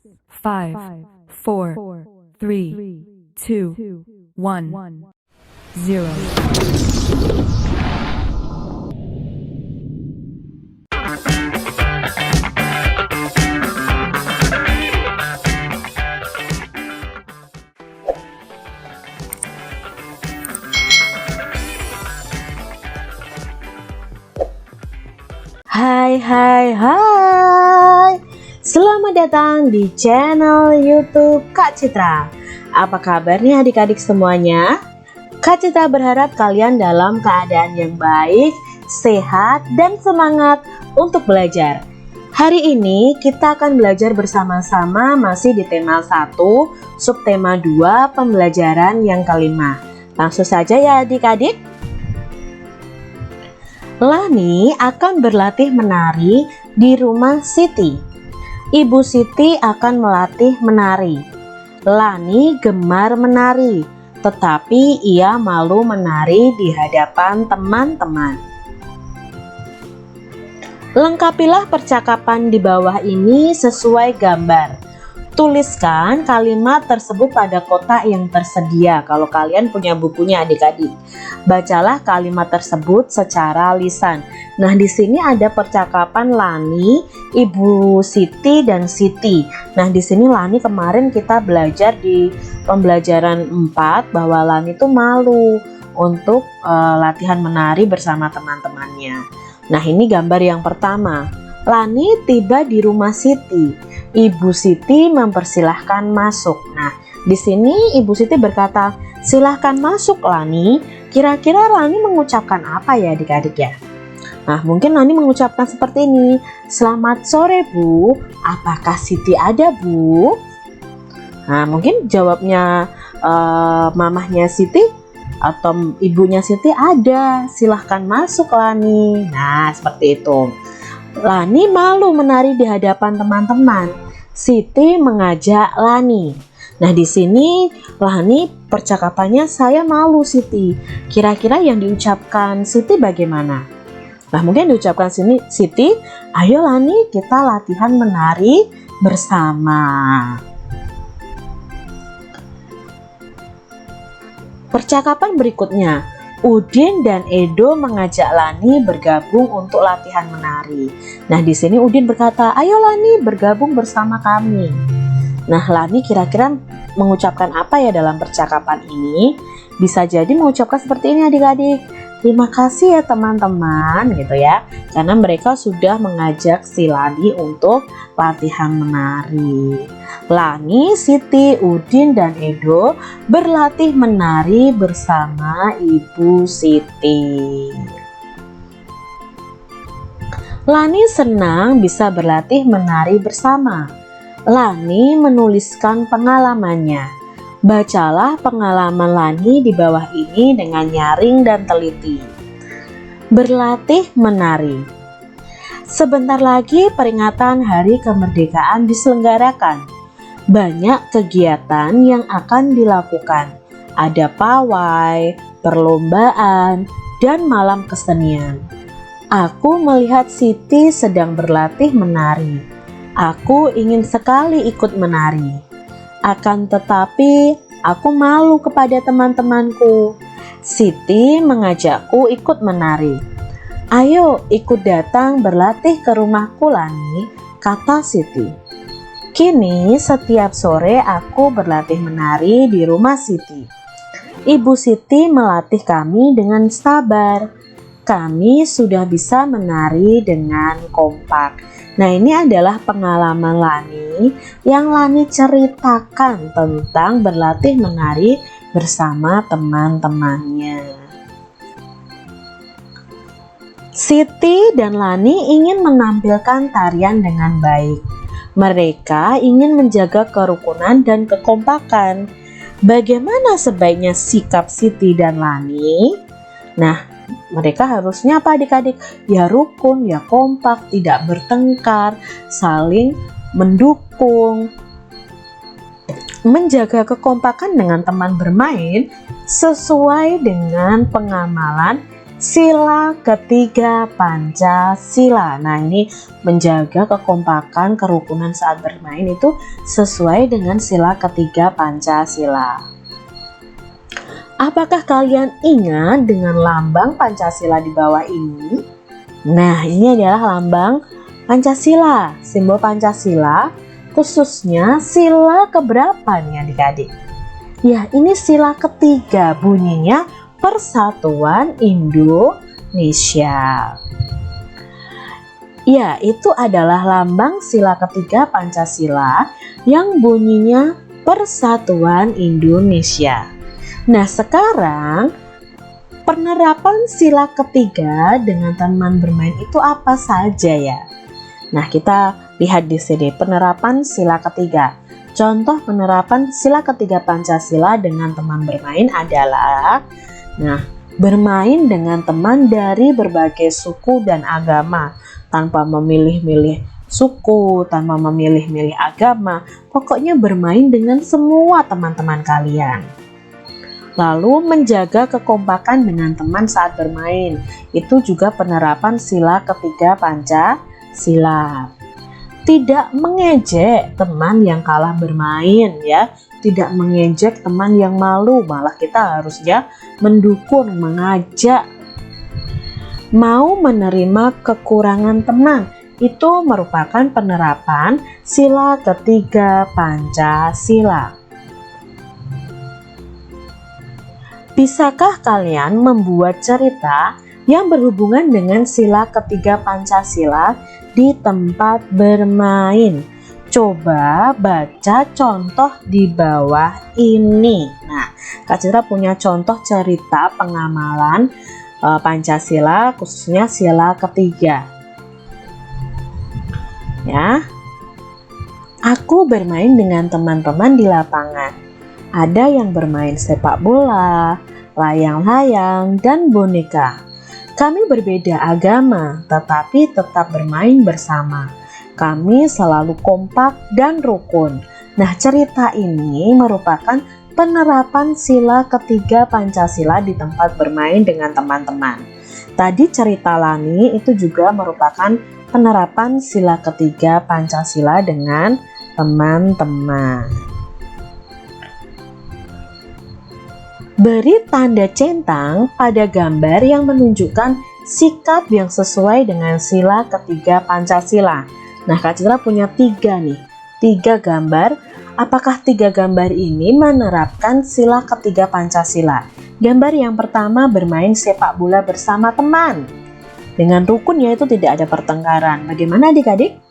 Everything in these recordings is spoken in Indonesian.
5, 4, 3, 2, 1, 0. Hai, selamat datang di channel YouTube Kak Citra. Apa kabarnya adik-adik semuanya? Kak Citra berharap kalian dalam keadaan yang baik, sehat, dan semangat untuk belajar. Hari ini kita akan belajar bersama-sama masih di tema 1, subtema 2, pembelajaran yang kelima. Langsung saja ya adik-adik. Lani akan berlatih menari di rumah Siti. Ibu Siti akan melatih menari. Lani gemar menari, tetapi ia malu menari di hadapan teman-teman. Lengkapilah percakapan di bawah ini sesuai gambar. Tuliskan kalimat tersebut pada kotak yang tersedia kalau kalian punya bukunya adik-adik. Bacalah kalimat tersebut secara lisan. Nah, di sini ada percakapan Lani, Ibu Siti, dan Siti. Nah, di sini Lani kemarin kita belajar di pembelajaran 4 bahwa Lani itu malu untuk latihan menari bersama teman-temannya. Nah, ini gambar yang pertama. Lani tiba di rumah Siti. Ibu Siti mempersilahkan masuk. Nah, di sini Ibu Siti berkata, "Silahkan masuk Lani." Kira-kira Lani mengucapkan apa ya adik-adik ya? Nah, mungkin Lani mengucapkan seperti ini. "Selamat sore Bu, apakah Siti ada Bu?" Nah, mungkin jawabnya mamahnya Siti atau ibunya Siti, "Ada, silahkan masuk Lani." Nah, seperti itu. Lani malu menari di hadapan teman-teman. Siti mengajak Lani. Nah, di sini Lani percakapannya, "Saya malu Siti." Kira-kira yang diucapkan Siti bagaimana? Nah, mungkin diucapkan Siti, "Ayo Lani, kita latihan menari bersama." Percakapan berikutnya. Udin dan Edo mengajak Lani bergabung untuk latihan menari. Nah, di sini Udin berkata, "Ayo Lani, bergabung bersama kami." Nah, Lani kira-kira mengucapkan apa ya dalam percakapan ini? Bisa jadi mengucapkan seperti ini adik-adik. "Terima kasih ya teman-teman," gitu ya. Karena mereka sudah mengajak si Lani untuk latihan menari. Lani, Siti, Udin, dan Edo berlatih menari bersama Ibu Siti. Lani senang bisa berlatih menari bersama. Lani menuliskan pengalamannya. Bacalah pengalaman Lani di bawah ini dengan nyaring dan teliti. Berlatih menari. Sebentar lagi peringatan Hari Kemerdekaan diselenggarakan. Banyak kegiatan yang akan dilakukan. Ada pawai, perlombaan, dan malam kesenian. Aku melihat Siti sedang berlatih menari. Aku ingin sekali ikut menari. Akan tetapi, aku malu kepada teman-temanku. Siti mengajakku ikut menari. "Ayo ikut datang berlatih ke rumahku Lani," kata Siti. Kini setiap sore aku berlatih menari di rumah Siti. Ibu Siti melatih kami dengan sabar. Kami sudah bisa menari dengan kompak. Nah, ini adalah pengalaman Lani yang Lani ceritakan tentang berlatih menari bersama teman-temannya. Siti dan Lani ingin menampilkan tarian dengan baik. Mereka ingin menjaga kerukunan dan kekompakan. Bagaimana sebaiknya sikap Siti dan Lani? Nah, mereka harusnya apa adik-adik? Ya rukun, ya kompak, tidak bertengkar, saling mendukung. Menjaga kekompakan dengan teman bermain sesuai dengan pengamalan sila ketiga Pancasila. Nah, ini menjaga kekompakan, kerukunan saat bermain itu sesuai dengan sila ketiga Pancasila. Apakah kalian ingat dengan lambang Pancasila di bawah ini? Nah, ini adalah lambang Pancasila, simbol Pancasila, khususnya sila keberapa nih adik-adik? Ya, ini sila ketiga, bunyinya Persatuan Indonesia. Ya, itu adalah lambang sila ketiga Pancasila yang bunyinya Persatuan Indonesia. Nah, sekarang penerapan sila ketiga dengan teman bermain itu apa saja ya? Nah, kita lihat di sini penerapan sila ketiga. Contoh penerapan sila ketiga Pancasila dengan teman bermain adalah, nah, bermain dengan teman dari berbagai suku dan agama tanpa memilih-milih suku, tanpa memilih-milih agama. Pokoknya bermain dengan semua teman-teman kalian. Lalu menjaga kekompakan dengan teman saat bermain. Itu juga penerapan sila ketiga Pancasila. Tidak mengejek teman yang kalah bermain ya, tidak mengejek teman yang malu, malah kita harusnya mendukung, mengajak. Mau menerima kekurangan teman, itu merupakan penerapan sila ketiga Pancasila. Bisakah kalian membuat cerita yang berhubungan dengan sila ketiga Pancasila di tempat bermain? Coba baca contoh di bawah ini. Nah, Kak Citra punya contoh cerita pengamalan Pancasila, khususnya sila ketiga. Ya, aku bermain dengan teman-teman di lapangan. Ada yang bermain sepak bola, layang-layang, dan boneka. Kami berbeda agama, tetapi tetap bermain bersama. Kami selalu kompak dan rukun. Nah, cerita ini merupakan penerapan sila ketiga Pancasila di tempat bermain dengan teman-teman. Tadi cerita Lani itu juga merupakan penerapan sila ketiga Pancasila dengan teman-teman. Beri tanda centang pada gambar yang menunjukkan sikap yang sesuai dengan sila ketiga Pancasila. Nah, Kak Citra punya 3 nih, 3 gambar. Apakah 3 gambar ini menerapkan sila ketiga Pancasila? Gambar yang pertama bermain sepak bola bersama teman. Dengan rukun, yaitu tidak ada pertengkaran. Bagaimana adik-adik?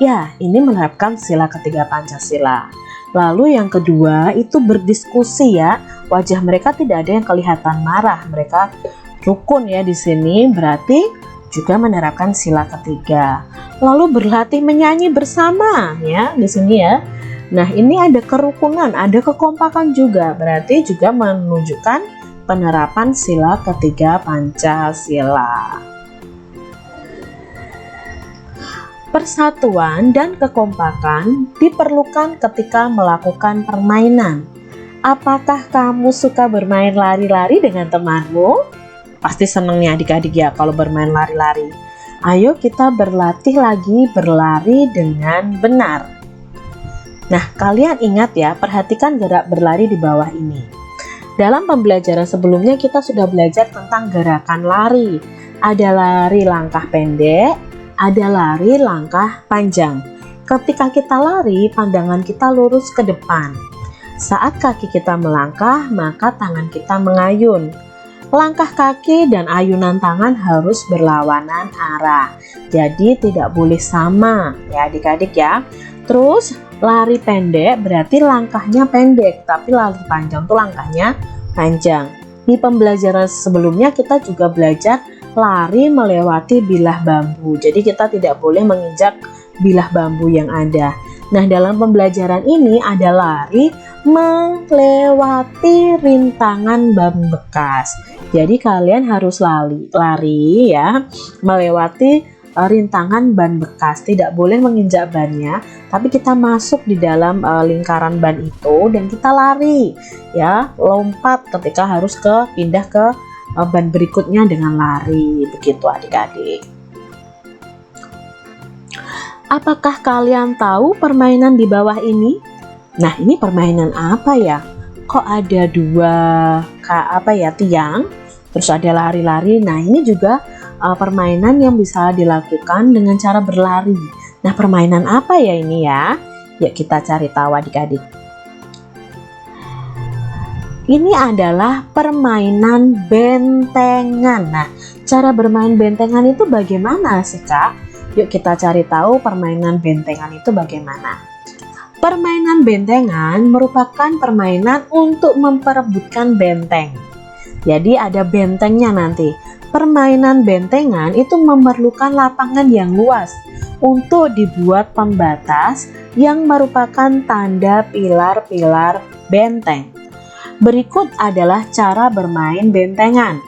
Ya, ini menerapkan sila ketiga Pancasila. Lalu yang kedua itu berdiskusi ya. Wajah mereka tidak ada yang kelihatan marah. Mereka rukun ya di sini, berarti juga menerapkan sila ketiga. Lalu berlatih menyanyi bersama ya di sini ya. Nah, ini ada kerukunan, ada kekompakan juga. Berarti juga menunjukkan penerapan sila ketiga Pancasila. Persatuan dan kekompakan diperlukan ketika melakukan permainan. Apakah kamu suka bermain lari-lari dengan temanmu? Pasti seneng nih adik-adik ya kalau bermain lari-lari. Ayo kita berlatih lagi berlari dengan benar. Nah, kalian ingat ya, perhatikan gerak berlari di bawah ini. Dalam pembelajaran sebelumnya kita sudah belajar tentang gerakan lari. Ada lari langkah pendek, ada lari langkah panjang. Ketika kita lari, pandangan kita lurus ke depan. Saat kaki kita melangkah, maka tangan kita mengayun. Langkah kaki dan ayunan tangan harus berlawanan arah. Jadi tidak boleh sama ya adik-adik ya. Terus lari pendek berarti langkahnya pendek, tapi lari panjang tuh langkahnya panjang. Di pembelajaran sebelumnya kita juga belajar lari melewati bilah bambu. Jadi kita tidak boleh menginjak bilah bambu yang ada. Nah, dalam pembelajaran ini ada lari melewati rintangan ban bekas. Jadi kalian harus lari ya, melewati rintangan ban bekas. Tidak boleh menginjak bannya, tapi kita masuk di dalam lingkaran ban itu dan kita lari ya, lompat ketika harus pindah ke ban berikutnya dengan lari. Begitu adik-adik. Apakah kalian tahu permainan di bawah ini? Nah, ini permainan apa ya? Kok ada dua tiang, terus ada lari-lari. Nah, ini juga permainan yang bisa dilakukan dengan cara berlari. Nah, permainan apa ya ini ya? Yuk kita cari tahu adik-adik. Ini adalah permainan bentengan. Nah, cara bermain bentengan itu bagaimana sih, Kak? Yuk kita cari tahu permainan bentengan itu bagaimana. Permainan bentengan merupakan permainan untuk memperebutkan benteng. Jadi ada bentengnya nanti. Permainan bentengan itu memerlukan lapangan yang luas untuk dibuat pembatas yang merupakan tanda pilar-pilar benteng. Berikut adalah cara bermain bentengan.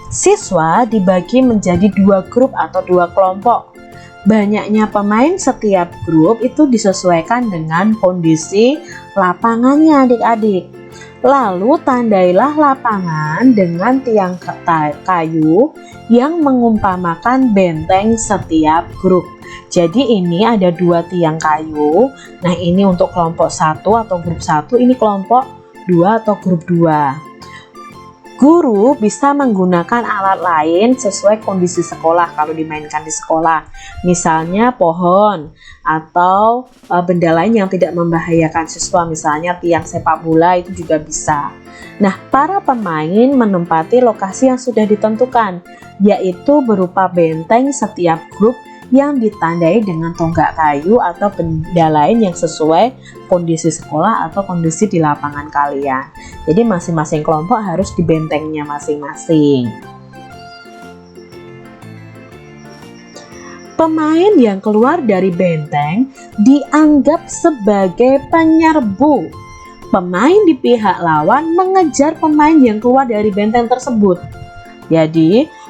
Siswa dibagi menjadi 2 grup atau 2 kelompok. Banyaknya pemain setiap grup itu disesuaikan dengan kondisi lapangannya adik-adik. Lalu tandailah lapangan dengan tiang kayu yang mengumpamakan benteng setiap grup. Jadi ini ada 2 tiang kayu. Nah, ini untuk kelompok 1 atau grup 1, ini kelompok 2 atau grup 2. Guru bisa menggunakan alat lain sesuai kondisi sekolah kalau dimainkan di sekolah. Misalnya pohon atau benda lain yang tidak membahayakan siswa, misalnya tiang sepak bola itu juga bisa. Nah, para pemain menempati lokasi yang sudah ditentukan, yaitu berupa benteng setiap grup yang ditandai dengan tonggak kayu atau benda lain yang sesuai kondisi sekolah atau kondisi di lapangan kalian. Jadi masing-masing kelompok harus di bentengnya masing-masing. Pemain yang keluar dari benteng dianggap sebagai penyerbu. Pemain di pihak lawan mengejar pemain yang keluar dari benteng tersebut. Jadi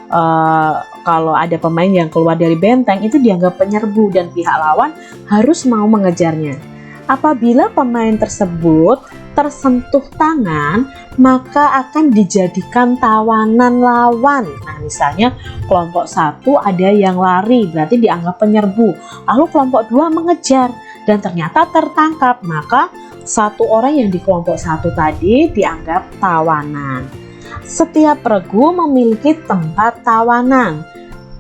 kalau ada pemain yang keluar dari benteng itu dianggap penyerbu dan pihak lawan harus mau mengejarnya. Apabila pemain tersebut tersentuh tangan, maka akan dijadikan tawanan lawan. Nah, misalnya kelompok 1 ada yang lari, berarti dianggap penyerbu. Lalu kelompok 2 mengejar dan ternyata tertangkap, maka 1 orang yang di kelompok 1 tadi dianggap tawanan. Setiap regu memiliki tempat tawanan.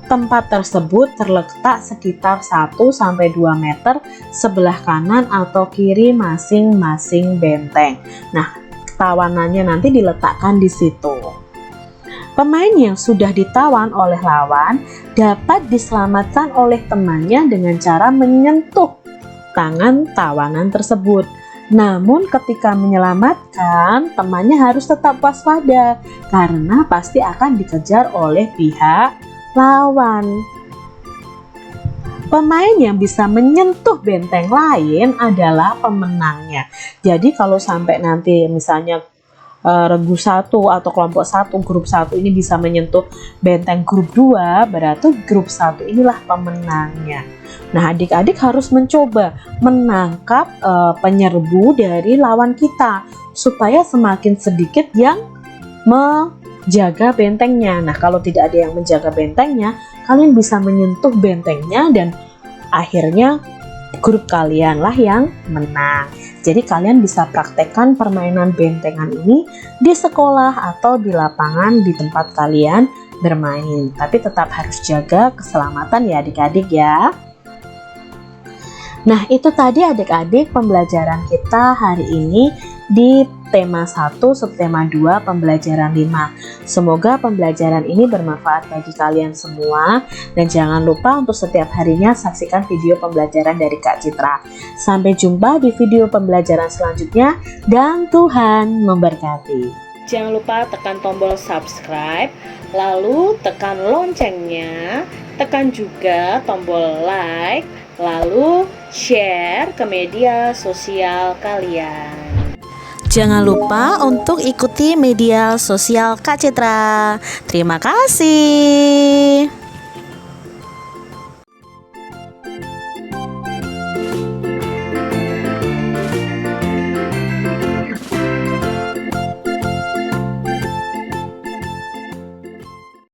Tempat tersebut terletak sekitar 1-2 meter sebelah kanan atau kiri masing-masing benteng. Nah, tawanannya nanti diletakkan di situ. Pemain yang sudah ditawan oleh lawan dapat diselamatkan oleh temannya dengan cara menyentuh tangan tawanan tersebut. Namun ketika menyelamatkan, temannya harus tetap waspada karena pasti akan dikejar oleh pihak lawan. Pemain yang bisa menyentuh benteng lain adalah pemenangnya. Jadi kalau sampai nanti misalnya regu 1 atau kelompok 1, grup 1 ini bisa menyentuh benteng grup 2, berarti grup 1 inilah pemenangnya. Nah, adik-adik harus mencoba menangkap penyerbu dari lawan kita supaya semakin sedikit yang menjaga bentengnya. Nah, kalau tidak ada yang menjaga bentengnya, kalian bisa menyentuh bentengnya dan akhirnya grup kalian lah yang menang. Jadi kalian bisa praktekkan permainan bentengan ini di sekolah atau di lapangan di tempat kalian bermain. Tapi tetap harus jaga keselamatan ya adik-adik ya. Nah, itu tadi adik-adik pembelajaran kita hari ini di tema 1 subtema 2 pembelajaran 5. Semoga pembelajaran ini bermanfaat bagi kalian semua dan jangan lupa untuk setiap harinya saksikan video pembelajaran dari Kak Citra. Sampai jumpa di video pembelajaran selanjutnya dan Tuhan memberkati. Jangan lupa tekan tombol subscribe, lalu tekan loncengnya, tekan juga tombol like, lalu share ke media sosial kalian. Jangan lupa untuk ikuti media sosial Kak Citra. Terima kasih.